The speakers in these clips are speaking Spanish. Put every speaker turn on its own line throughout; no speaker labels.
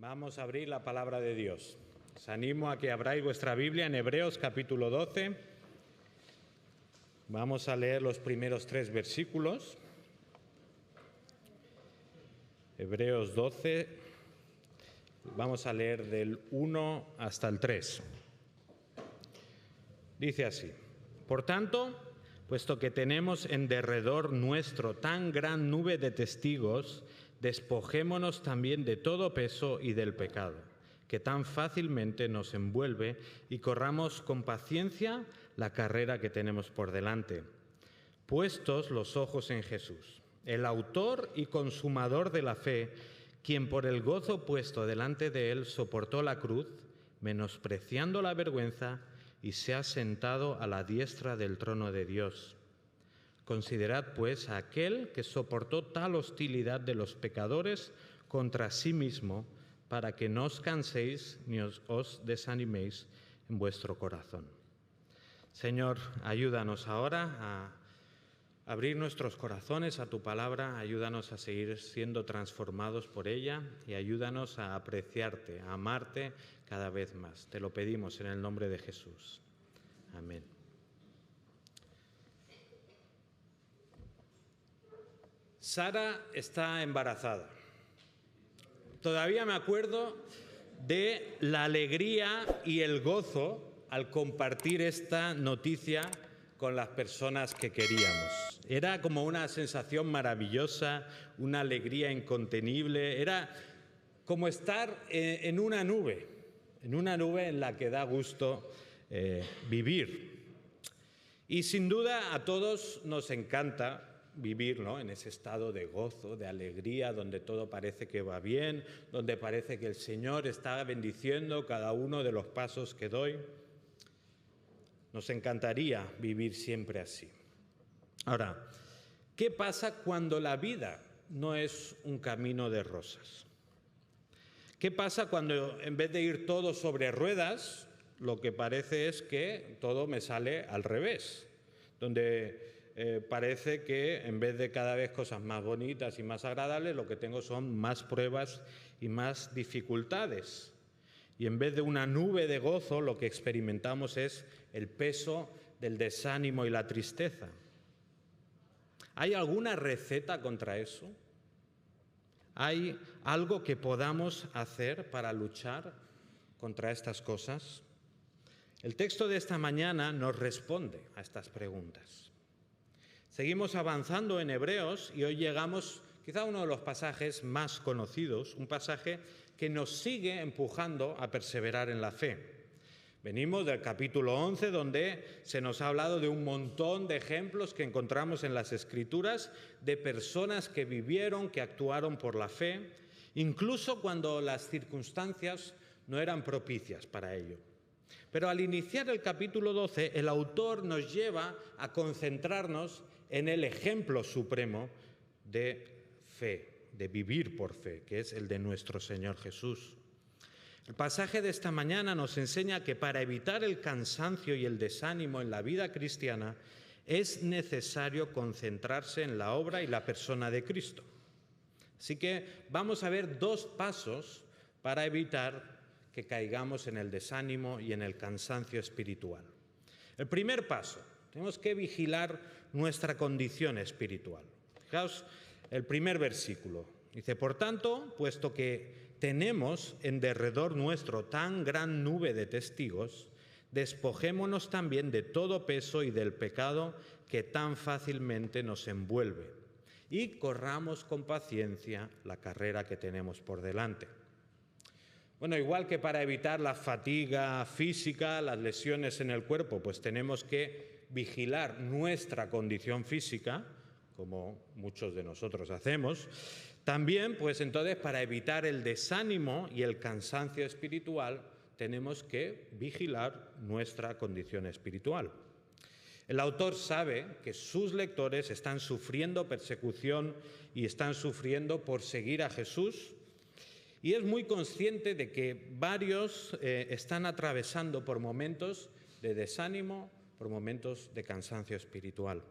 Vamos a abrir la palabra de Dios. Os animo a que abráis vuestra Biblia en Hebreos capítulo 12. Vamos a leer los primeros 3 versículos. Hebreos 12, vamos a leer del 1 hasta el 3. Dice así: Por tanto, puesto que tenemos en derredor nuestro tan gran nube de testigos, despojémonos también de todo peso y del pecado, que tan fácilmente nos envuelve, y corramos con paciencia la carrera que tenemos por delante. Puestos los ojos en Jesús, el autor y consumador de la fe, quien por el gozo puesto delante de él soportó la cruz, menospreciando la vergüenza, y se ha sentado a la diestra del trono de Dios. Considerad, pues, a aquel que soportó tal hostilidad de los pecadores contra sí mismo, para que no os canséis ni os desaniméis en vuestro corazón. Señor, ayúdanos ahora a abrir nuestros corazones a tu palabra, ayúdanos a seguir siendo transformados por ella y ayúdanos a apreciarte, a amarte cada vez más. Te lo pedimos en el nombre de Jesús. Amén. Sara está embarazada. Todavía me acuerdo de la alegría y el gozo al compartir esta noticia con las personas que queríamos. Era como una sensación maravillosa, una alegría incontenible. Era como estar en una nube en la que da gusto vivir. Y sin duda a todos nos encanta vivir, ¿no?, en ese estado de gozo, de alegría, donde todo parece que va bien, donde parece que el Señor está bendiciendo cada uno de los pasos que doy. Nos encantaría vivir siempre así. Ahora, ¿qué pasa cuando la vida no es un camino de rosas? ¿Qué pasa cuando en vez de ir todo sobre ruedas, lo que parece es que todo me sale al revés? Donde parece que en vez de cada vez cosas más bonitas y más agradables, lo que tengo son más pruebas y más dificultades. Y en vez de una nube de gozo, lo que experimentamos es el peso del desánimo y la tristeza. ¿Hay alguna receta contra eso? ¿Hay algo que podamos hacer para luchar contra estas cosas? El texto de esta mañana nos responde a estas preguntas. Seguimos avanzando en Hebreos y hoy llegamos quizá a uno de los pasajes más conocidos, un pasaje que nos sigue empujando a perseverar en la fe. Venimos del capítulo 11, donde se nos ha hablado de un montón de ejemplos que encontramos en las Escrituras de personas que vivieron, que actuaron por la fe, incluso cuando las circunstancias no eran propicias para ello. Pero al iniciar el capítulo 12, el autor nos lleva a concentrarnos en el ejemplo supremo de fe, de vivir por fe, que es el de nuestro Señor Jesús. El pasaje de esta mañana nos enseña que para evitar el cansancio y el desánimo en la vida cristiana es necesario concentrarse en la obra y la persona de Cristo. Así que vamos a ver 2 pasos para evitar que caigamos en el desánimo y en el cansancio espiritual. El primer paso, tenemos que vigilar nuestra condición espiritual. Fijaos el primer versículo. Dice: Por tanto, puesto que tenemos en derredor nuestro tan gran nube de testigos, despojémonos también de todo peso y del pecado que tan fácilmente nos envuelve, y corramos con paciencia la carrera que tenemos por delante. Bueno, igual que para evitar la fatiga física, las lesiones en el cuerpo, pues tenemos que vigilar nuestra condición física, como muchos de nosotros hacemos. También, pues entonces, para evitar el desánimo y el cansancio espiritual, tenemos que vigilar nuestra condición espiritual. El autor sabe que sus lectores están sufriendo persecución y están sufriendo por seguir a Jesús, y es muy consciente de que varios están atravesando por momentos de desánimo, por momentos de cansancio espiritual.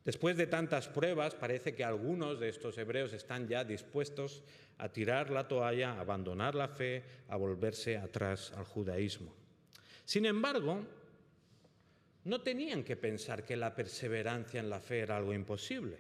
Después de tantas pruebas, parece que algunos de estos hebreos están ya dispuestos a tirar la toalla, a abandonar la fe, a volverse atrás al judaísmo. Sin embargo, no tenían que pensar que la perseverancia en la fe era algo imposible.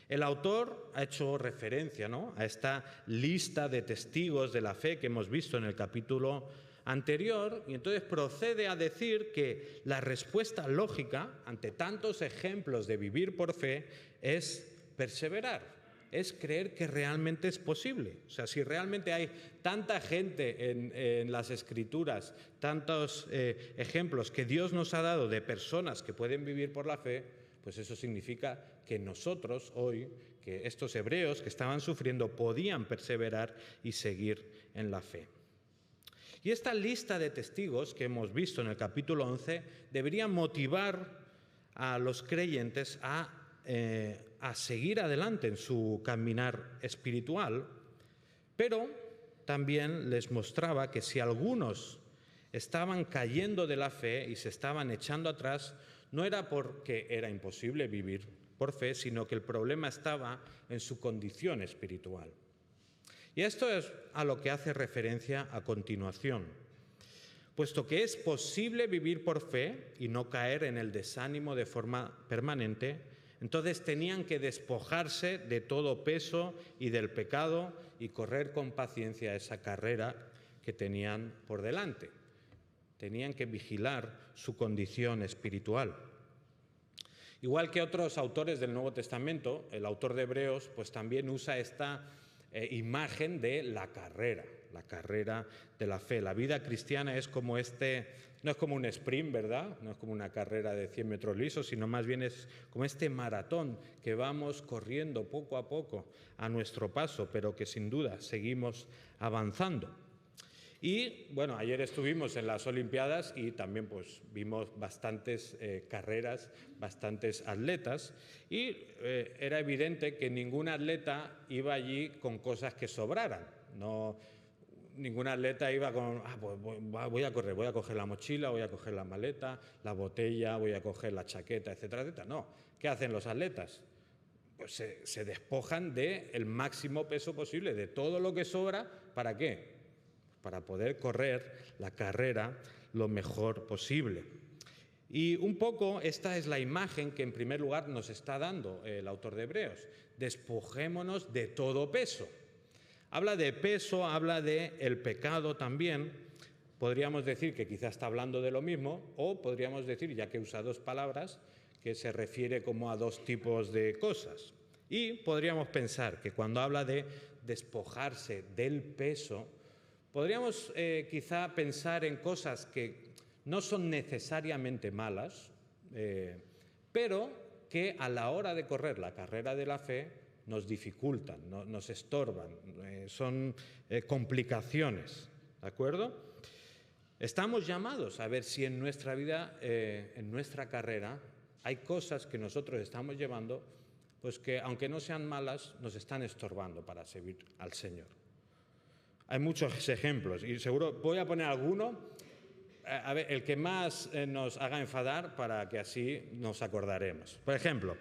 El autor ha hecho referencia, ¿no?, a esta lista de testigos de la fe que hemos visto en el capítulo anterior, y entonces procede a decir que la respuesta lógica ante tantos ejemplos de vivir por fe es perseverar, es creer que realmente es posible. O sea, si realmente hay tanta gente en las Escrituras, tantos ejemplos que Dios nos ha dado de personas que pueden vivir por la fe, pues eso significa que nosotros hoy, que estos hebreos que estaban sufriendo, podían perseverar y seguir en la fe. Y esta lista de testigos que hemos visto en el capítulo 11 debería motivar a los creyentes a seguir adelante en su caminar espiritual, pero también les mostraba que si algunos estaban cayendo de la fe y se estaban echando atrás, no era porque era imposible vivir por fe, sino que el problema estaba en su condición espiritual. Y esto es a lo que hace referencia a continuación. Puesto que es posible vivir por fe y no caer en el desánimo de forma permanente, entonces tenían que despojarse de todo peso y del pecado y correr con paciencia esa carrera que tenían por delante. Tenían que vigilar su condición espiritual. Igual que otros autores del Nuevo Testamento, el autor de Hebreos pues también usa esta imagen de la carrera de la fe. La vida cristiana es como no es como un sprint, ¿verdad? No es como una carrera de 100 metros lisos, sino más bien es como este maratón que vamos corriendo poco a poco a nuestro paso, pero que sin duda seguimos avanzando. Y bueno, ayer estuvimos en las Olimpiadas y también pues vimos bastantes carreras, bastantes atletas, y era evidente que ningún atleta iba allí con cosas que sobraran. No, ningún atleta iba con, pues voy a correr, voy a coger la mochila, voy a coger la maleta, la botella, voy a coger la chaqueta, etcétera, etcétera. No, ¿qué hacen los atletas? Pues se despojan del máximo peso posible, de todo lo que sobra. ¿Para qué? Para poder correr la carrera lo mejor posible. Y un poco esta es la imagen que en primer lugar nos está dando el autor de Hebreos. Despojémonos de todo peso. Habla de peso, habla de el pecado también. Podríamos decir que quizás está hablando de lo mismo, o podríamos decir, ya que usa dos palabras, que se refiere como a dos tipos de cosas. Y podríamos pensar que cuando habla de despojarse del peso, podríamos quizá pensar en cosas que no son necesariamente malas, pero que a la hora de correr la carrera de la fe nos dificultan, nos estorban, son complicaciones, ¿de acuerdo? Estamos llamados a ver si en nuestra vida, en nuestra carrera, hay cosas que nosotros estamos llevando, pues que aunque no sean malas, nos están estorbando para servir al Señor. Hay muchos ejemplos y seguro voy a poner alguno, a ver, el que más nos haga enfadar para que así nos acordaremos. Por ejemplo,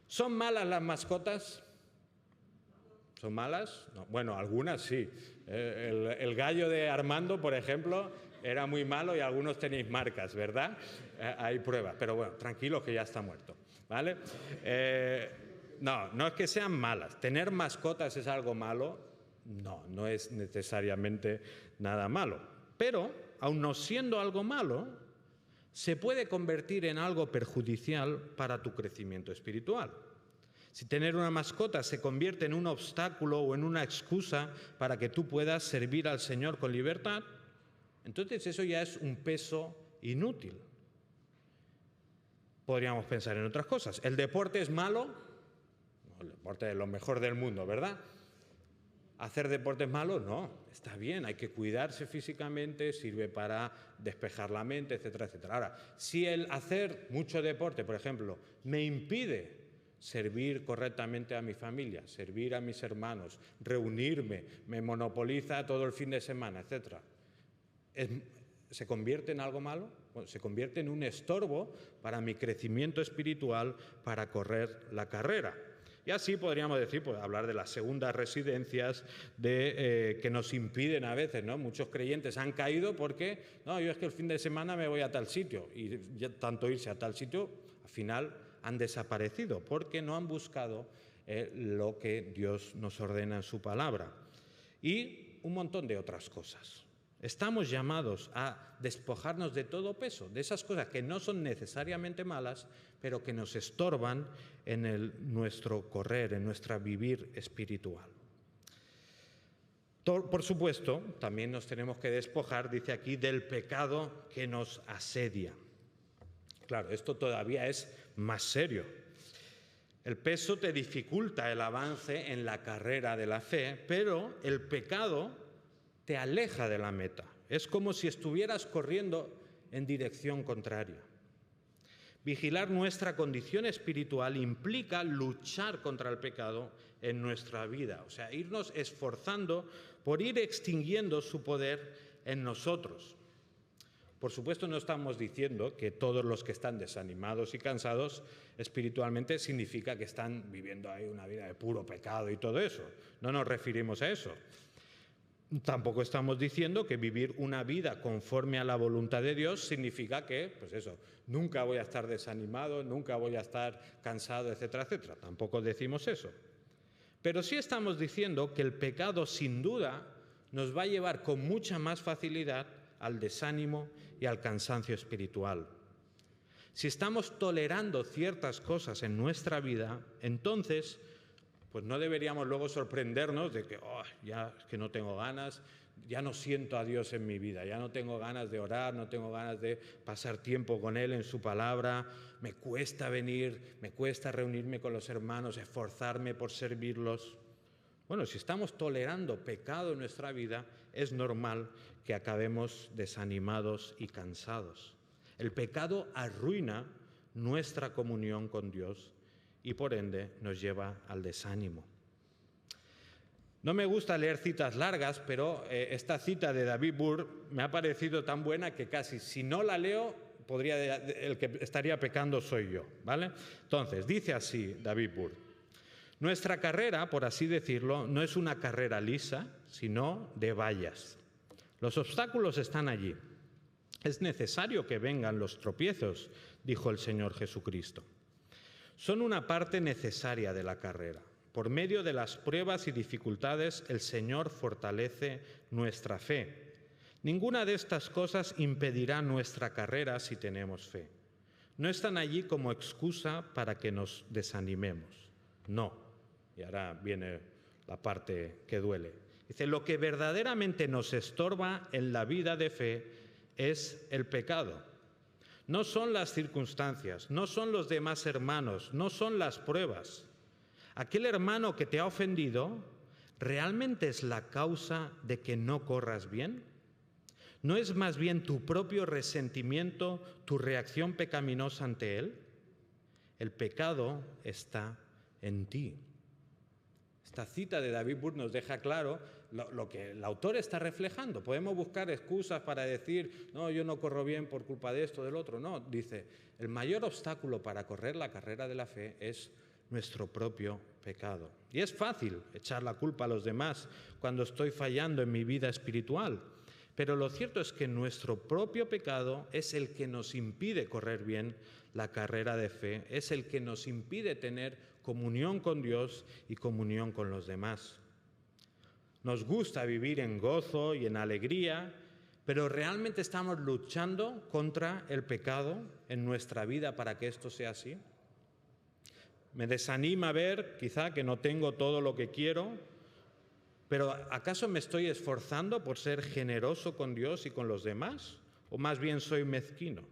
¿son malas las mascotas? ¿Son malas? No. Bueno, algunas sí. El gallo de Armando, por ejemplo, era muy malo y algunos tenéis marcas, ¿verdad? Hay pruebas, pero bueno, tranquilos que ya está muerto, ¿vale? No es que sean malas. ¿Tener mascotas es algo malo? No es necesariamente nada malo. Pero, aun no siendo algo malo, se puede convertir en algo perjudicial para tu crecimiento espiritual. Si tener una mascota se convierte en un obstáculo o en una excusa para que tú puedas servir al Señor con libertad, entonces eso ya es un peso inútil. Podríamos pensar en otras cosas. ¿El deporte es malo? No, el deporte es lo mejor del mundo, ¿verdad? ¿Hacer deporte es malo? No, está bien, hay que cuidarse físicamente, sirve para despejar la mente, etcétera, etcétera. Ahora, si el hacer mucho deporte, por ejemplo, me impide servir correctamente a mi familia, servir a mis hermanos, reunirme, me monopoliza todo el fin de semana, etcétera, se convierte en algo malo? Bueno, se convierte en un estorbo para mi crecimiento espiritual, para correr la carrera. Y así podríamos decir, pues hablar de las segundas residencias que nos impiden a veces, ¿no? Muchos creyentes han caído porque, no, yo es que el fin de semana me voy a tal sitio, y ya tanto irse a tal sitio, al final han desaparecido porque no han buscado lo que Dios nos ordena en su palabra. Y un montón de otras cosas. Estamos llamados a despojarnos de todo peso, de esas cosas que no son necesariamente malas, pero que nos estorban en nuestro correr, en nuestro vivir espiritual. Por supuesto, también nos tenemos que despojar, dice aquí, del pecado que nos asedia. Claro, esto todavía es más serio. El peso te dificulta el avance en la carrera de la fe, pero el pecado te aleja de la meta. Es como si estuvieras corriendo en dirección contraria. Vigilar nuestra condición espiritual implica luchar contra el pecado en nuestra vida, o sea, irnos esforzando por ir extinguiendo su poder en nosotros. Por supuesto, no estamos diciendo que todos los que están desanimados y cansados espiritualmente significa que están viviendo ahí una vida de puro pecado y todo eso. No nos referimos a eso. Tampoco estamos diciendo que vivir una vida conforme a la voluntad de Dios significa que, pues eso, nunca voy a estar desanimado, nunca voy a estar cansado, etcétera, etcétera. Tampoco decimos eso. Pero sí estamos diciendo que el pecado, sin duda, nos va a llevar con mucha más facilidad al desánimo y al cansancio espiritual. Si estamos tolerando ciertas cosas en nuestra vida, entonces pues no deberíamos luego sorprendernos de que ya es que no tengo ganas, ya no siento a Dios en mi vida, ya no tengo ganas de orar, no tengo ganas de pasar tiempo con Él en su palabra, me cuesta venir, me cuesta reunirme con los hermanos, esforzarme por servirlos. Bueno, si estamos tolerando pecado en nuestra vida, es normal que acabemos desanimados y cansados. El pecado arruina nuestra comunión con Dios y por ende nos lleva al desánimo. No me gusta leer citas largas, pero esta cita de David Burr me ha parecido tan buena que casi si no la leo, el que estaría pecando soy yo, ¿vale? Entonces, dice así David Burr: nuestra carrera, por así decirlo, no es una carrera lisa, sino de vallas. Los obstáculos están allí. Es necesario que vengan los tropiezos, dijo el Señor Jesucristo. Son una parte necesaria de la carrera. Por medio de las pruebas y dificultades, el Señor fortalece nuestra fe. Ninguna de estas cosas impedirá nuestra carrera si tenemos fe. No están allí como excusa para que nos desanimemos. No. Y ahora viene la parte que duele. Dice, lo que verdaderamente nos estorba en la vida de fe es el pecado. No son las circunstancias, no son los demás hermanos, no son las pruebas. Aquel hermano que te ha ofendido, ¿realmente es la causa de que no corras bien? ¿No es más bien tu propio resentimiento, tu reacción pecaminosa ante él? El pecado está en ti. Esta cita de David Burr nos deja claro lo que el autor está reflejando. Podemos buscar excusas para decir, no, yo no corro bien por culpa de esto, del otro. No, dice, el mayor obstáculo para correr la carrera de la fe es nuestro propio pecado. Y es fácil echar la culpa a los demás cuando estoy fallando en mi vida espiritual. Pero lo cierto es que nuestro propio pecado es el que nos impide correr bien la carrera de fe, es el que nos impide tener comunión con Dios y comunión con los demás. Nos gusta vivir en gozo y en alegría, pero ¿realmente estamos luchando contra el pecado en nuestra vida para que esto sea así? Me desanima ver, quizá, que no tengo todo lo que quiero, pero ¿acaso me estoy esforzando por ser generoso con Dios y con los demás? ¿O más bien soy mezquino?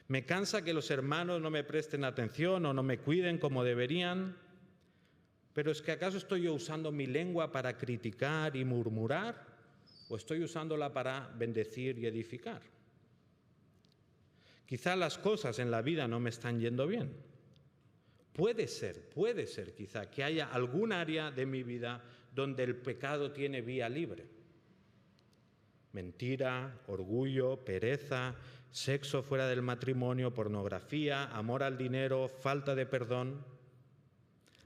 Me cansa que los hermanos no me presten atención o no me cuiden como deberían. Pero ¿es que acaso estoy yo usando mi lengua para criticar y murmurar? ¿O estoy usándola para bendecir y edificar? Quizá las cosas en la vida no me están yendo bien. Puede ser quizá que haya algún área de mi vida donde el pecado tiene vía libre. Mentira, orgullo, pereza, sexo fuera del matrimonio, pornografía, amor al dinero, falta de perdón.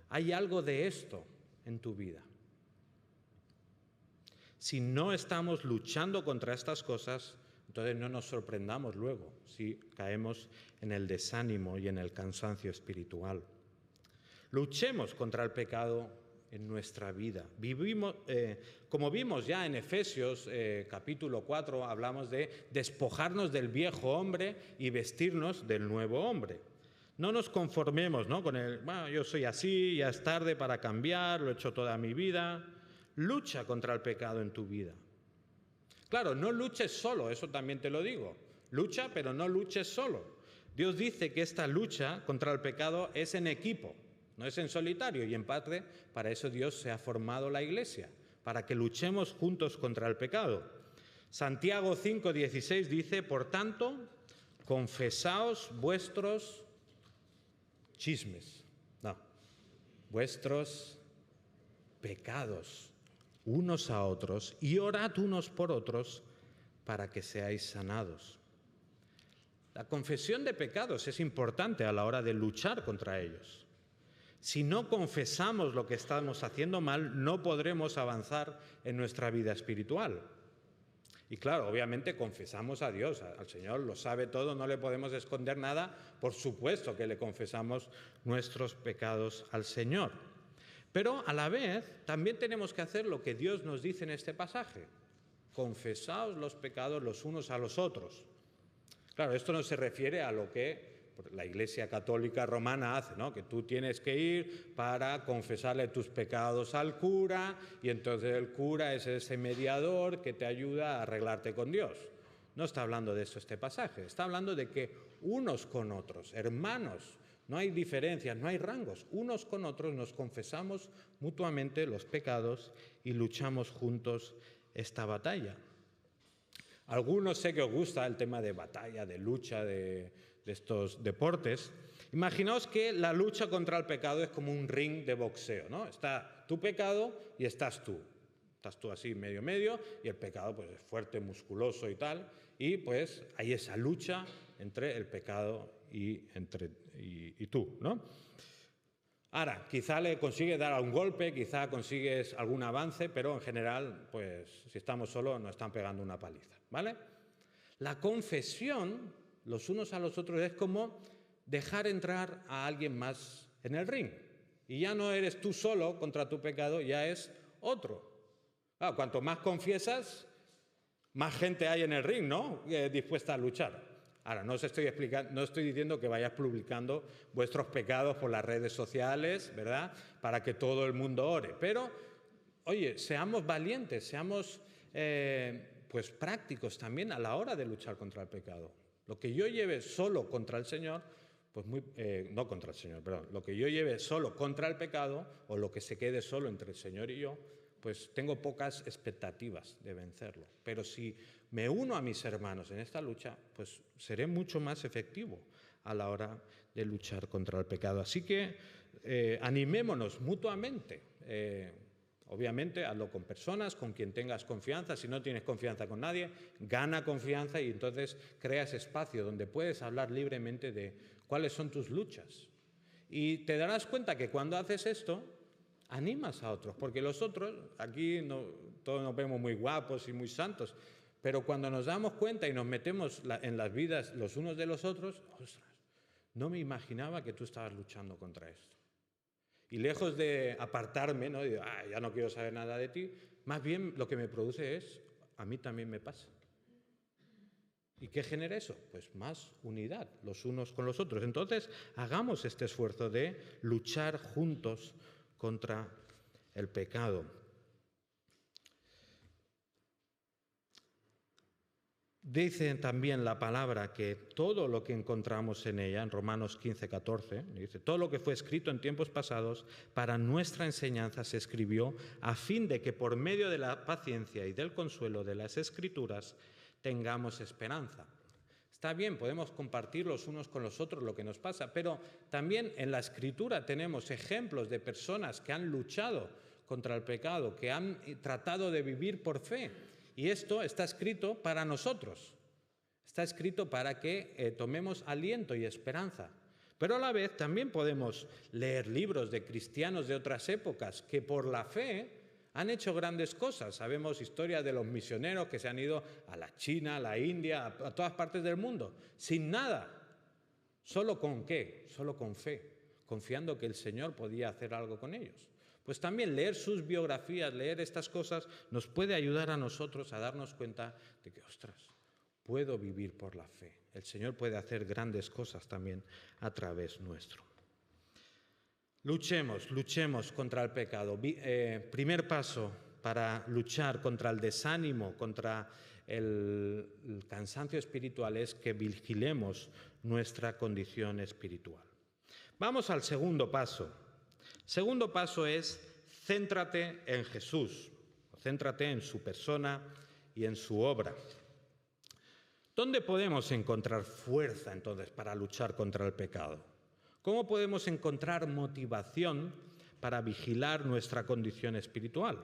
¿Hay algo de esto en tu vida? Si no estamos luchando contra estas cosas, entonces no nos sorprendamos luego si caemos en el desánimo y en el cansancio espiritual. Luchemos contra el pecado en nuestra vida. Como vimos ya en Efesios capítulo 4, hablamos de despojarnos del viejo hombre y vestirnos del nuevo hombre. No nos conformemos, ¿no?, con el, bueno, yo soy así, ya es tarde para cambiar, lo he hecho toda mi vida. Lucha contra el pecado en tu vida. Claro, no luches solo, eso también te lo digo. Lucha, pero no luches solo. Dios dice que esta lucha contra el pecado es en equipo, no es en solitario, y en parte para eso Dios se ha formado la Iglesia, para que luchemos juntos contra el pecado. Santiago 5:16 dice, por tanto, confesaos vuestros chismes, no, vuestros pecados unos a otros y orad unos por otros para que seáis sanados. La confesión de pecados es importante a la hora de luchar contra ellos. Si no confesamos lo que estamos haciendo mal, no podremos avanzar en nuestra vida espiritual. Y claro, obviamente confesamos a Dios, al Señor lo sabe todo, no le podemos esconder nada, por supuesto que le confesamos nuestros pecados al Señor. Pero a la vez también tenemos que hacer lo que Dios nos dice en este pasaje. Confesaos los pecados los unos a los otros. Claro, esto no se refiere a lo que la Iglesia Católica Romana hace, ¿no?, que tú tienes que ir para confesarle tus pecados al cura y entonces el cura es ese mediador que te ayuda a arreglarte con Dios. No está hablando de eso este pasaje, está hablando de que unos con otros, hermanos, no hay diferencias, no hay rangos. Unos con otros nos confesamos mutuamente los pecados y luchamos juntos esta batalla. A algunos sé que os gusta el tema de batalla, de lucha, de estos deportes. Imaginaos que la lucha contra el pecado es como un ring de boxeo, ¿no? Está tu pecado y estás tú. Estás tú así medio y el pecado pues es fuerte, musculoso y tal. Y pues hay esa lucha entre el pecado y tú, ¿no? Ahora, quizá le consigues dar un golpe, quizá consigues algún avance, pero en general, pues si estamos solos nos están pegando una paliza, ¿vale? La confesión, los unos a los otros, es como dejar entrar a alguien más en el ring. Y ya no eres tú solo contra tu pecado, ya es otro. Claro, cuanto más confiesas, más gente hay en el ring, ¿no?, dispuesta a luchar. Ahora, no estoy diciendo que vayas publicando vuestros pecados por las redes sociales, ¿verdad?, para que todo el mundo ore. Pero, oye, seamos valientes, seamos pues prácticos también a la hora de luchar contra el pecado. Lo que yo lleve solo contra el Señor, pues no contra el Señor, perdón, lo que yo lleve solo contra el pecado o lo que se quede solo entre el Señor y yo, pues tengo pocas expectativas de vencerlo. Pero si me uno a mis hermanos en esta lucha, pues seré mucho más efectivo a la hora de luchar contra el pecado. Así que animémonos mutuamente. Obviamente, hazlo con personas, con quien tengas confianza. Si no tienes confianza con nadie, gana confianza y entonces creas espacio donde puedes hablar libremente de cuáles son tus luchas. Y te darás cuenta que cuando haces esto, animas a otros, porque los otros, aquí todos nos vemos muy guapos y muy santos, pero cuando nos damos cuenta y nos metemos en las vidas los unos de los otros, ostras, no me imaginaba que tú estabas luchando contra esto. Y lejos de apartarme, ¿no?, de, ya no quiero saber nada de ti, más bien lo que me produce es, a mí también me pasa. ¿Y qué genera eso? Pues más unidad los unos con los otros. Entonces, hagamos este esfuerzo de luchar juntos contra el pecado. Dice también la palabra que todo lo que encontramos en ella, en Romanos 15:14, dice, todo lo que fue escrito en tiempos pasados para nuestra enseñanza se escribió a fin de que por medio de la paciencia y del consuelo de las Escrituras tengamos esperanza. Está bien, podemos compartir los unos con los otros lo que nos pasa, pero también en la Escritura tenemos ejemplos de personas que han luchado contra el pecado, que han tratado de vivir por fe Y esto está escrito para nosotros. Está escrito para que tomemos aliento y esperanza. Pero a la vez también podemos leer libros de cristianos de otras épocas que por la fe han hecho grandes cosas. Sabemos historias de los misioneros que se han ido a la China, a la India, a todas partes del mundo, sin nada. ¿Solo con qué? Solo con fe, confiando que el Señor podía hacer algo con ellos. Pues también leer sus biografías, leer estas cosas, nos puede ayudar a nosotros a darnos cuenta de que, ostras, puedo vivir por la fe. El Señor puede hacer grandes cosas también a través nuestro. Luchemos contra el pecado. Primer paso para luchar contra el desánimo, contra el cansancio espiritual es que vigilemos nuestra condición espiritual. Vamos al segundo paso. Segundo paso es céntrate en Jesús, céntrate en su persona y en su obra. ¿Dónde podemos encontrar fuerza entonces para luchar contra el pecado? ¿Cómo podemos encontrar motivación para vigilar nuestra condición espiritual?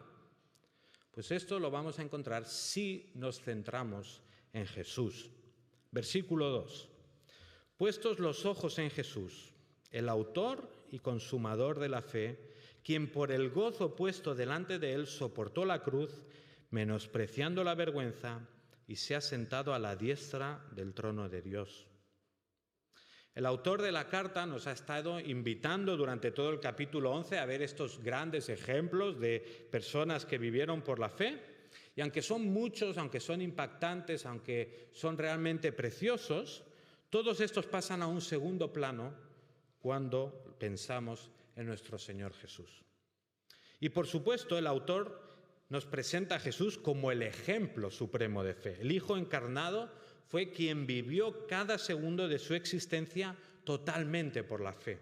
Pues esto lo vamos a encontrar si nos centramos en Jesús. Versículo 2. Puestos los ojos en Jesús, el autor y consumador de la fe, quien por el gozo puesto delante de él soportó la cruz, menospreciando la vergüenza, y se ha sentado a la diestra del trono de Dios. El autor de la carta nos ha estado invitando durante todo el capítulo 11 a ver estos grandes ejemplos de personas que vivieron por la fe, y aunque son muchos, aunque son impactantes, aunque son realmente preciosos, todos estos pasan a un segundo plano cuando pensamos en nuestro Señor Jesús. Y por supuesto, el autor nos presenta a Jesús como el ejemplo supremo de fe. El Hijo encarnado fue quien vivió cada segundo de su existencia totalmente por la fe,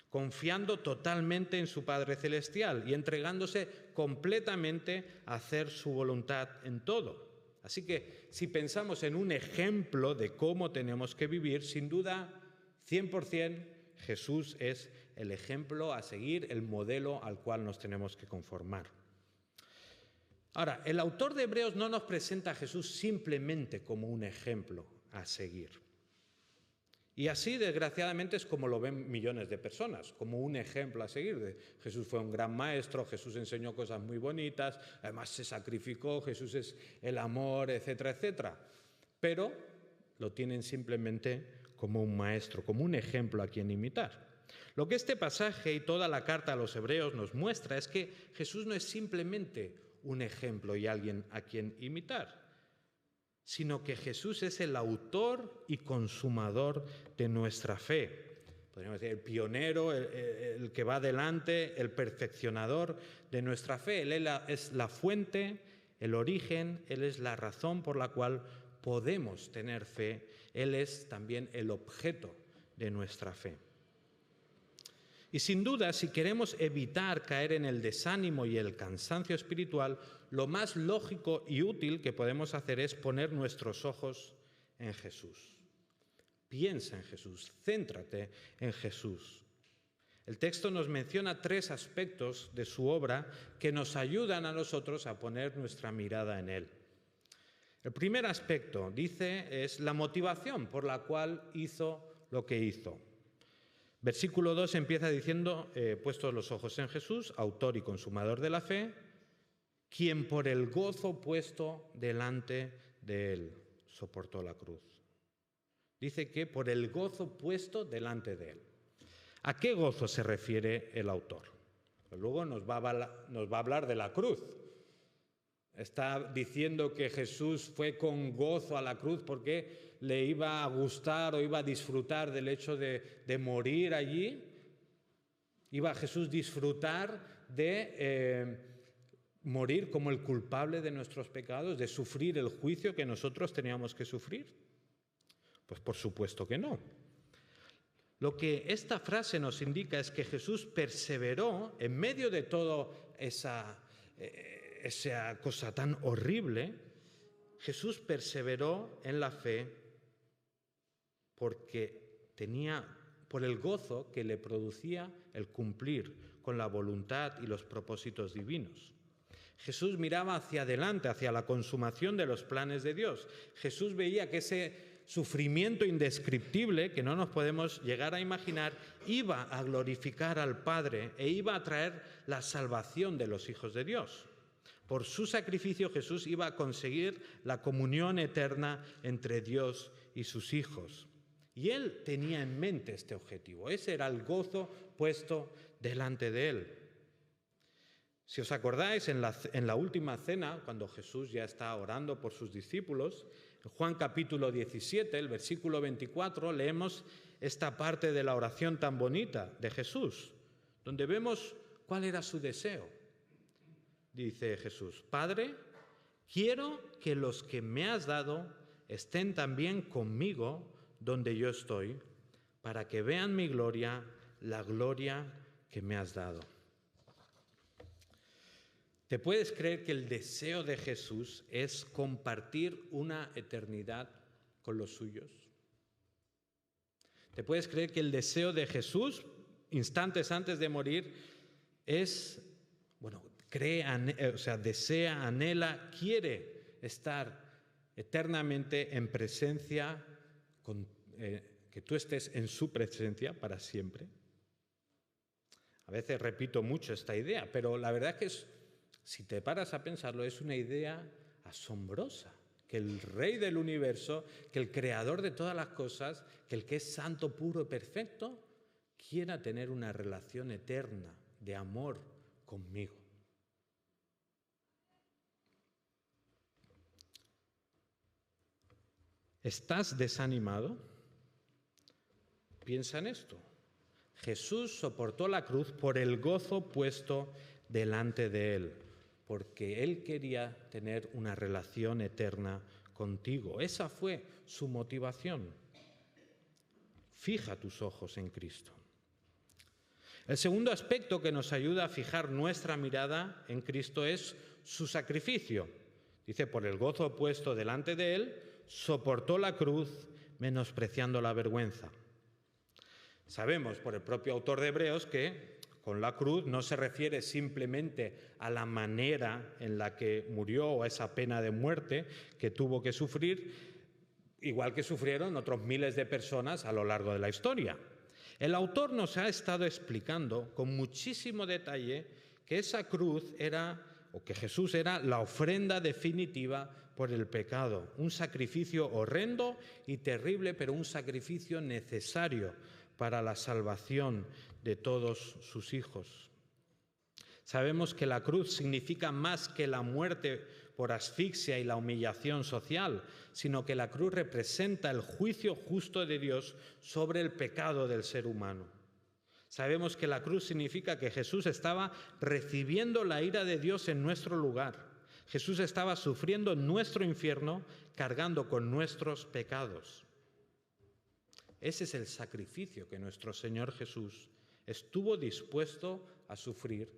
confiando totalmente en su Padre Celestial y entregándose completamente a hacer su voluntad en todo. Así que si pensamos en un ejemplo de cómo tenemos que vivir, sin duda, 100%, Jesús es el ejemplo a seguir, el modelo al cual nos tenemos que conformar. Ahora, el autor de Hebreos no nos presenta a Jesús simplemente como un ejemplo a seguir. Y así, desgraciadamente, es como lo ven millones de personas, como un ejemplo a seguir. Jesús fue un gran maestro, Jesús enseñó cosas muy bonitas, además se sacrificó, Jesús es el amor, etcétera, etcétera. Pero lo tienen simplemente como un maestro, como un ejemplo a quien imitar. Lo que este pasaje y toda la carta a los Hebreos nos muestra es que Jesús no es simplemente un ejemplo y alguien a quien imitar, sino que Jesús es el autor y consumador de nuestra fe. Podríamos decir, el pionero, el que va adelante, el perfeccionador de nuestra fe. Él es la fuente, el origen, Él es la razón por la cual podemos tener fe. Él es también el objeto de nuestra fe. Y sin duda, si queremos evitar caer en el desánimo y el cansancio espiritual, lo más lógico y útil que podemos hacer es poner nuestros ojos en Jesús. Piensa en Jesús, céntrate en Jesús. El texto nos menciona 3 aspectos de su obra que nos ayudan a nosotros a poner nuestra mirada en Él. El primer aspecto, dice, es la motivación por la cual hizo lo que hizo. Versículo 2 empieza diciendo, puestos los ojos en Jesús, autor y consumador de la fe, quien por el gozo puesto delante de él soportó la cruz. Dice que por el gozo puesto delante de él. ¿A qué gozo se refiere el autor? Pues luego nos va a hablar de la cruz. Está diciendo que Jesús fue con gozo a la cruz porque le iba a gustar o iba a disfrutar del hecho de morir allí. Iba a Jesús disfrutar de morir como el culpable de nuestros pecados, de sufrir el juicio que nosotros teníamos que sufrir. Pues por supuesto que no. Lo que esta frase nos indica es que Jesús perseveró en medio de toda esa cosa tan horrible. Jesús perseveró en la fe porque por el gozo que le producía el cumplir con la voluntad y los propósitos divinos. Jesús miraba hacia adelante, hacia la consumación de los planes de Dios. Jesús veía que ese sufrimiento indescriptible, que no nos podemos llegar a imaginar, iba a glorificar al Padre e iba a traer la salvación de los hijos de Dios. Por su sacrificio Jesús iba a conseguir la comunión eterna entre Dios y sus hijos. Y él tenía en mente este objetivo. Ese era el gozo puesto delante de él. Si os acordáis, en la última cena, cuando Jesús ya está orando por sus discípulos, en Juan capítulo 17, el versículo 24, leemos esta parte de la oración tan bonita de Jesús, donde vemos cuál era su deseo. Dice Jesús: Padre, quiero que los que me has dado estén también conmigo donde yo estoy, para que vean mi gloria, la gloria que me has dado. ¿Te puedes creer que el deseo de Jesús es compartir una eternidad con los suyos? ¿Te puedes creer que el deseo de Jesús, instantes antes de morir, es, desea, anhela, quiere estar eternamente en presencia, que tú estés en su presencia para siempre? A veces repito mucho esta idea, pero la verdad es que si te paras a pensarlo, es una idea asombrosa, que el Rey del universo, que el Creador de todas las cosas, que el que es santo, puro y perfecto, quiera tener una relación eterna de amor conmigo. ¿Estás desanimado? Piensa en esto. Jesús soportó la cruz por el gozo puesto delante de él, porque él quería tener una relación eterna contigo. Esa fue su motivación. Fija tus ojos en Cristo. El segundo aspecto que nos ayuda a fijar nuestra mirada en Cristo es su sacrificio. Dice: por el gozo puesto delante de él, soportó la cruz, menospreciando la vergüenza. Sabemos por el propio autor de Hebreos que con la cruz no se refiere simplemente a la manera en la que murió o a esa pena de muerte que tuvo que sufrir, igual que sufrieron otros miles de personas a lo largo de la historia. El autor nos ha estado explicando con muchísimo detalle que esa cruz que Jesús era la ofrenda definitiva por el pecado, un sacrificio horrendo y terrible, pero un sacrificio necesario para la salvación de todos sus hijos. Sabemos que la cruz significa más que la muerte por asfixia y la humillación social, sino que la cruz representa el juicio justo de Dios sobre el pecado del ser humano. Sabemos que la cruz significa que Jesús estaba recibiendo la ira de Dios en nuestro lugar. Jesús estaba sufriendo nuestro infierno, cargando con nuestros pecados. Ese es el sacrificio que nuestro Señor Jesús estuvo dispuesto a sufrir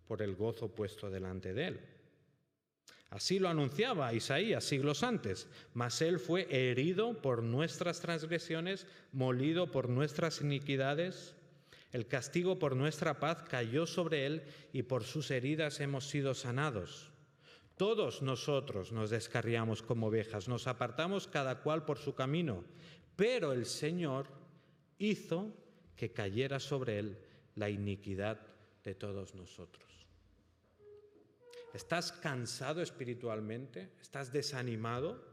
por el gozo puesto delante de él. Así lo anunciaba Isaías siglos antes: mas él fue herido por nuestras transgresiones, molido por nuestras iniquidades. El castigo por nuestra paz cayó sobre él, y por sus heridas hemos sido sanados. Todos nosotros nos descarriamos como ovejas, nos apartamos cada cual por su camino, pero el Señor hizo que cayera sobre él la iniquidad de todos nosotros. ¿Estás cansado espiritualmente? ¿Estás desanimado?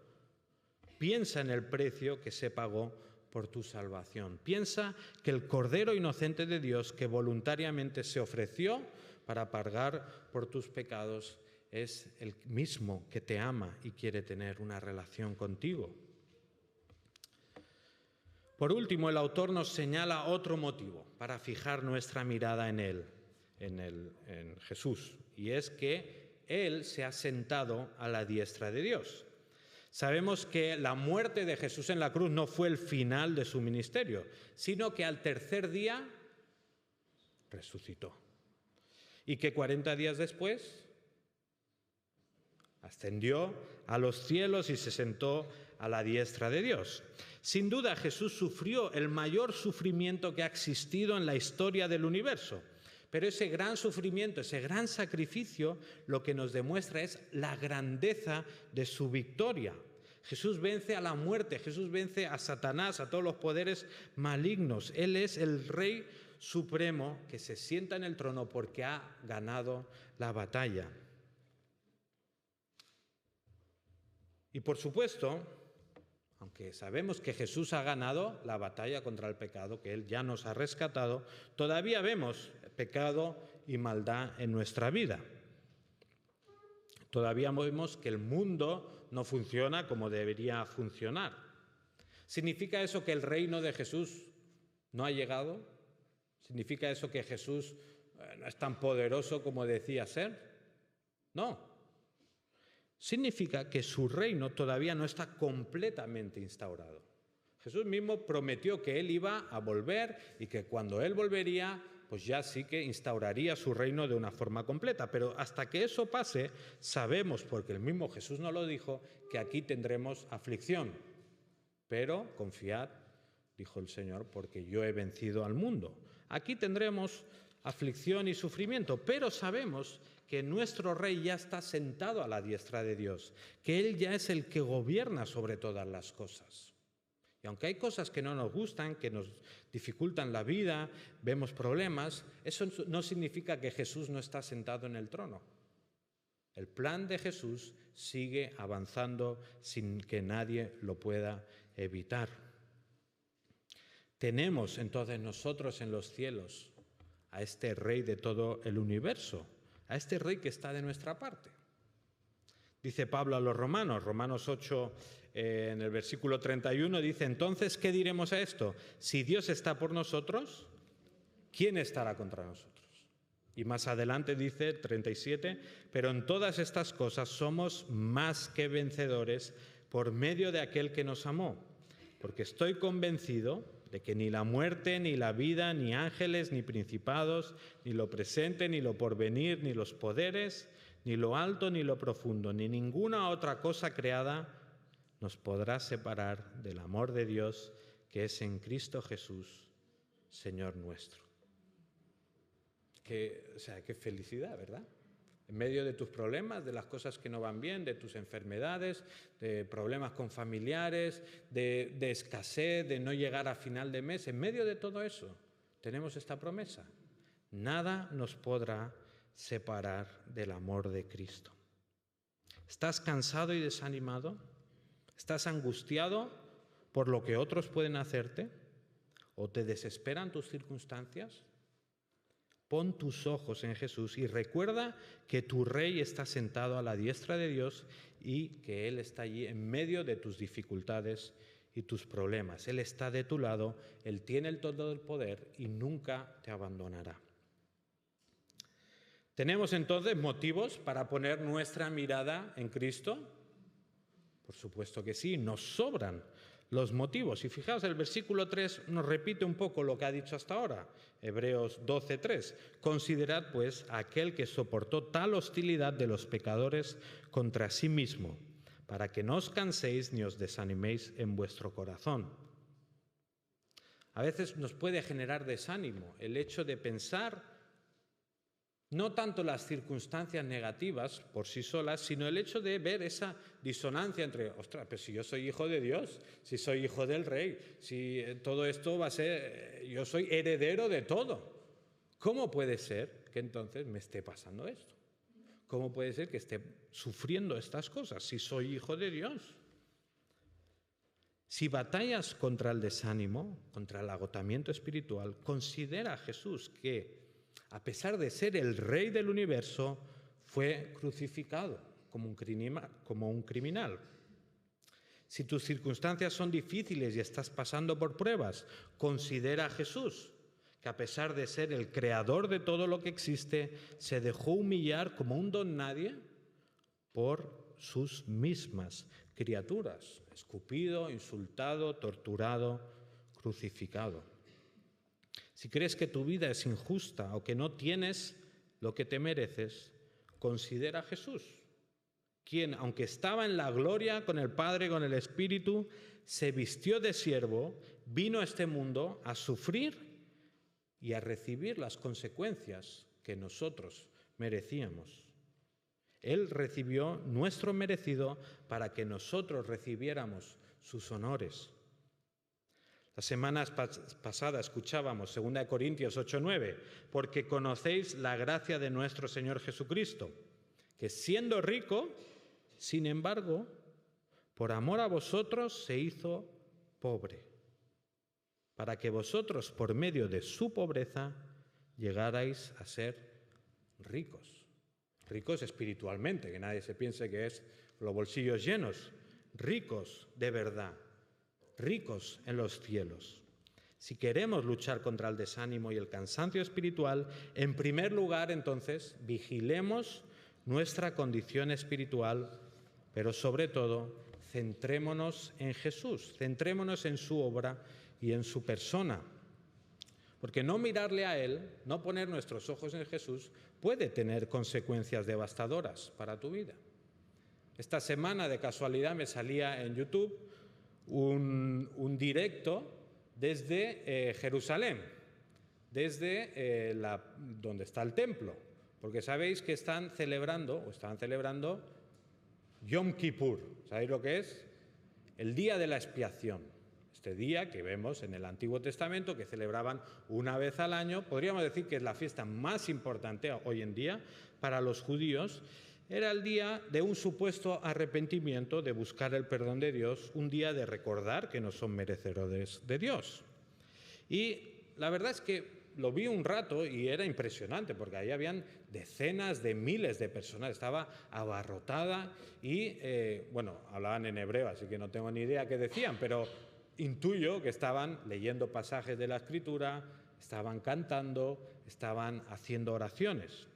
Piensa en el precio que se pagó por tu salvación. Piensa que el Cordero inocente de Dios, que voluntariamente se ofreció para pagar por tus pecados, es el mismo que te ama y quiere tener una relación contigo. Por último, el autor nos señala otro motivo para fijar nuestra mirada en él, en Jesús, y es que él se ha sentado a la diestra de Dios. Sabemos que la muerte de Jesús en la cruz no fue el final de su ministerio, sino que al tercer día resucitó. Y que 40 días después ascendió a los cielos y se sentó a la diestra de Dios. Sin duda, Jesús sufrió el mayor sufrimiento que ha existido en la historia del universo, Pero ese gran sufrimiento, ese gran sacrificio, lo que nos demuestra es la grandeza de su victoria. Jesús vence a la muerte, Jesús vence a Satanás, a todos los poderes malignos. Él es el Rey Supremo que se sienta en el trono porque ha ganado la batalla. Y por supuesto, aunque sabemos que Jesús ha ganado la batalla contra el pecado, que Él ya nos ha rescatado, todavía vemos pecado y maldad en nuestra vida. Todavía vemos que el mundo no funciona como debería funcionar. ¿Significa eso que el reino de Jesús no ha llegado? ¿Significa eso que Jesús no es tan poderoso como decía ser? No. Significa que su reino todavía no está completamente instaurado. Jesús mismo prometió que Él iba a volver y que cuando Él volvería, pues ya sí que instauraría su reino de una forma completa. Pero hasta que eso pase, sabemos, porque el mismo Jesús nos lo dijo, que aquí tendremos aflicción. Pero confiad, dijo el Señor, porque yo he vencido al mundo. Aquí tendremos aflicción y sufrimiento, pero sabemos que nuestro Rey ya está sentado a la diestra de Dios, que Él ya es el que gobierna sobre todas las cosas. Y aunque hay cosas que no nos gustan, que nos dificultan la vida, vemos problemas, eso no significa que Jesús no está sentado en el trono. El plan de Jesús sigue avanzando sin que nadie lo pueda evitar. Tenemos entonces nosotros en los cielos a este Rey de todo el universo, a este Rey que está de nuestra parte. Dice Pablo a los Romanos, Romanos 8, en el versículo 31, dice: entonces, ¿qué diremos a esto? Si Dios está por nosotros, ¿quién estará contra nosotros? Y más adelante dice, 37, pero en todas estas cosas somos más que vencedores por medio de aquel que nos amó, porque estoy convencido de que ni la muerte, ni la vida, ni ángeles, ni principados, ni lo presente, ni lo porvenir, ni los poderes, ni lo alto, ni lo profundo, ni ninguna otra cosa creada nos podrá separar del amor de Dios que es en Cristo Jesús, Señor nuestro. Qué felicidad, ¿verdad? En medio de tus problemas, de las cosas que no van bien, de tus enfermedades, de problemas con familiares, de escasez, de no llegar a final de mes, en medio de todo eso tenemos esta promesa. Nada nos podrá separar del amor de Cristo. ¿Estás cansado y desanimado? ¿Estás angustiado por lo que otros pueden hacerte? ¿O te desesperan tus circunstancias? Pon tus ojos en Jesús y recuerda que tu Rey está sentado a la diestra de Dios y que Él está allí en medio de tus dificultades y tus problemas. Él está de tu lado, Él tiene todo el poder y nunca te abandonará. ¿Tenemos entonces motivos para poner nuestra mirada en Cristo? Por supuesto que sí, nos sobran los motivos. Y fijaos, el versículo 3 nos repite un poco lo que ha dicho hasta ahora. Hebreos 12:3. Considerad, pues, a aquel que soportó tal hostilidad de los pecadores contra sí mismo, para que no os canséis ni os desaniméis en vuestro corazón. A veces nos puede generar desánimo el hecho de pensar no tanto las circunstancias negativas por sí solas, sino el hecho de ver esa disonancia entre, ostras, pero si yo soy hijo de Dios, si soy hijo del Rey, si todo esto va a ser, yo soy heredero de todo. ¿Cómo puede ser que entonces me esté pasando esto? ¿Cómo puede ser que esté sufriendo estas cosas si soy hijo de Dios? Si batallas contra el desánimo, contra el agotamiento espiritual, considera a Jesús que, a pesar de ser el Rey del universo, fue crucificado como un criminal. Si tus circunstancias son difíciles y estás pasando por pruebas, considera a Jesús, que a pesar de ser el creador de todo lo que existe, se dejó humillar como un don nadie por sus mismas criaturas, escupido, insultado, torturado, crucificado. Si crees que tu vida es injusta o que no tienes lo que te mereces, considera a Jesús, quien, aunque estaba en la gloria con el Padre, con el Espíritu, se vistió de siervo, vino a este mundo a sufrir y a recibir las consecuencias que nosotros merecíamos. Él recibió nuestro merecido para que nosotros recibiéramos sus honores. Las semanas pasadas escuchábamos 2 Corintios 8:9, porque conocéis la gracia de nuestro Señor Jesucristo, que siendo rico, sin embargo, por amor a vosotros se hizo pobre, para que vosotros, por medio de su pobreza, llegarais a ser ricos. Ricos espiritualmente, que nadie se piense que es los bolsillos llenos, ricos de verdad, ricos en los cielos. Si queremos luchar contra el desánimo y el cansancio espiritual, en primer lugar, entonces, vigilemos nuestra condición espiritual, pero sobre todo, centrémonos en Jesús, centrémonos en su obra y en su persona. Porque no mirarle a Él, no poner nuestros ojos en Jesús, puede tener consecuencias devastadoras para tu vida. Esta semana, de casualidad, me salía en YouTube un directo desde Jerusalén, desde donde está el templo, porque sabéis que estaban celebrando Yom Kippur. ¿Sabéis lo que es? El día de la expiación. Este día que vemos en el Antiguo Testamento, que celebraban una vez al año, podríamos decir que es la fiesta más importante hoy en día para los judíos. Era el día de un supuesto arrepentimiento, de buscar el perdón de Dios, un día de recordar que no son merecedores de Dios. Y la verdad es que lo vi un rato y era impresionante, porque ahí habían decenas de miles de personas, estaba abarrotada y, hablaban en hebreo, así que no tengo ni idea qué decían, pero intuyo que estaban leyendo pasajes de la Escritura, estaban cantando, estaban haciendo oraciones.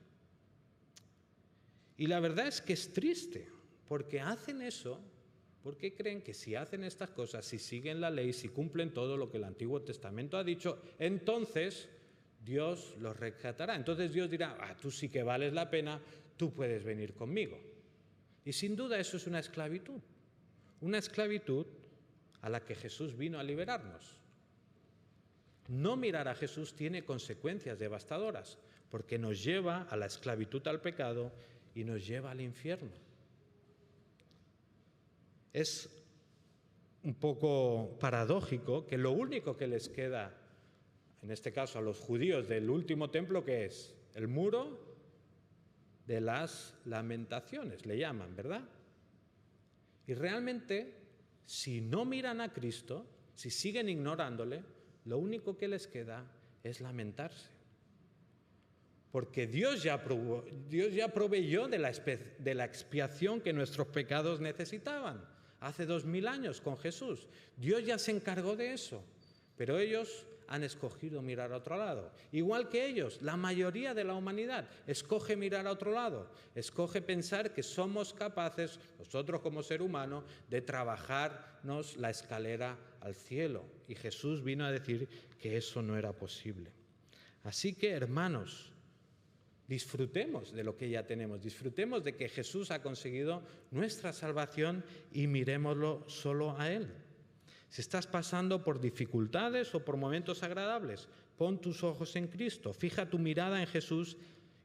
Y la verdad es que es triste, porque hacen eso, porque creen que si hacen estas cosas, si siguen la ley, si cumplen todo lo que el Antiguo Testamento ha dicho, entonces Dios los rescatará. Entonces Dios dirá, tú sí que vales la pena, tú puedes venir conmigo. Y sin duda eso es una esclavitud a la que Jesús vino a liberarnos. No mirar a Jesús tiene consecuencias devastadoras, porque nos lleva a la esclavitud al pecado y nos lleva al infierno. Es un poco paradójico que lo único que les queda, en este caso a los judíos del último templo, que es el muro de las lamentaciones, le llaman, ¿verdad? Y realmente, si no miran a Cristo, si siguen ignorándole, lo único que les queda es lamentarse. Porque Dios ya proveyó de la expiación que nuestros pecados necesitaban hace 2000 años con Jesús. Dios ya se encargó de eso, pero ellos han escogido mirar a otro lado. Igual que ellos, la mayoría de la humanidad escoge mirar a otro lado, escoge pensar que somos capaces, nosotros como ser humano, de trabajarnos la escalera al cielo. Y Jesús vino a decir que eso no era posible. Así que, hermanos, disfrutemos de lo que ya tenemos, disfrutemos de que Jesús ha conseguido nuestra salvación y mirémoslo solo a Él. Si estás pasando por dificultades o por momentos agradables, pon tus ojos en Cristo, fija tu mirada en Jesús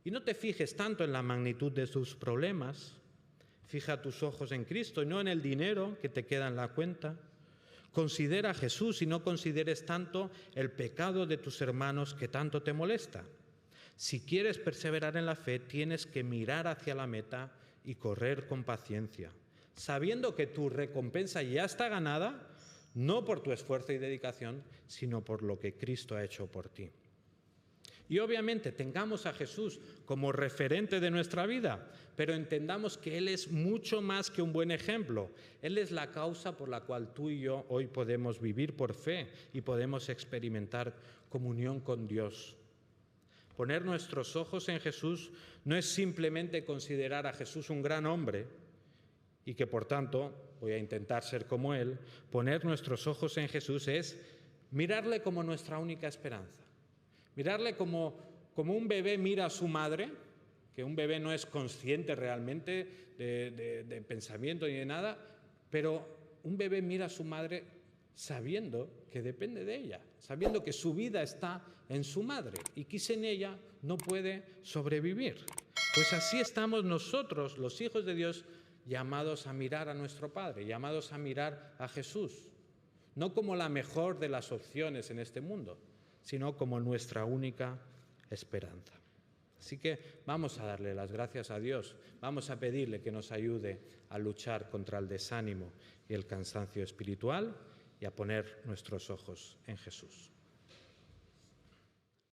y no te fijes tanto en la magnitud de tus problemas. Fija tus ojos en Cristo y no en el dinero que te queda en la cuenta. Considera a Jesús y no consideres tanto el pecado de tus hermanos que tanto te molesta. Si quieres perseverar en la fe, tienes que mirar hacia la meta y correr con paciencia, sabiendo que tu recompensa ya está ganada, no por tu esfuerzo y dedicación, sino por lo que Cristo ha hecho por ti. Y obviamente tengamos a Jesús como referente de nuestra vida, pero entendamos que Él es mucho más que un buen ejemplo. Él es la causa por la cual tú y yo hoy podemos vivir por fe y podemos experimentar comunión con Dios. Poner nuestros ojos en Jesús no es simplemente considerar a Jesús un gran hombre y que por tanto voy a intentar ser como Él. Poner nuestros ojos en Jesús es mirarle como nuestra única esperanza. Mirarle como un bebé mira a su madre, que un bebé no es consciente realmente de pensamiento ni de nada, pero un bebé mira a su madre sabiendo que depende de ella sabiendo que su vida está en su madre y que sin ella no puede sobrevivir. Pues así estamos nosotros, los hijos de Dios, llamados a mirar a nuestro Padre, llamados a mirar a Jesús, no como la mejor de las opciones en este mundo, sino como nuestra única esperanza. Así que vamos a darle las gracias a Dios, vamos a pedirle que nos ayude a luchar contra el desánimo y el cansancio espiritual y a poner nuestros ojos en Jesús.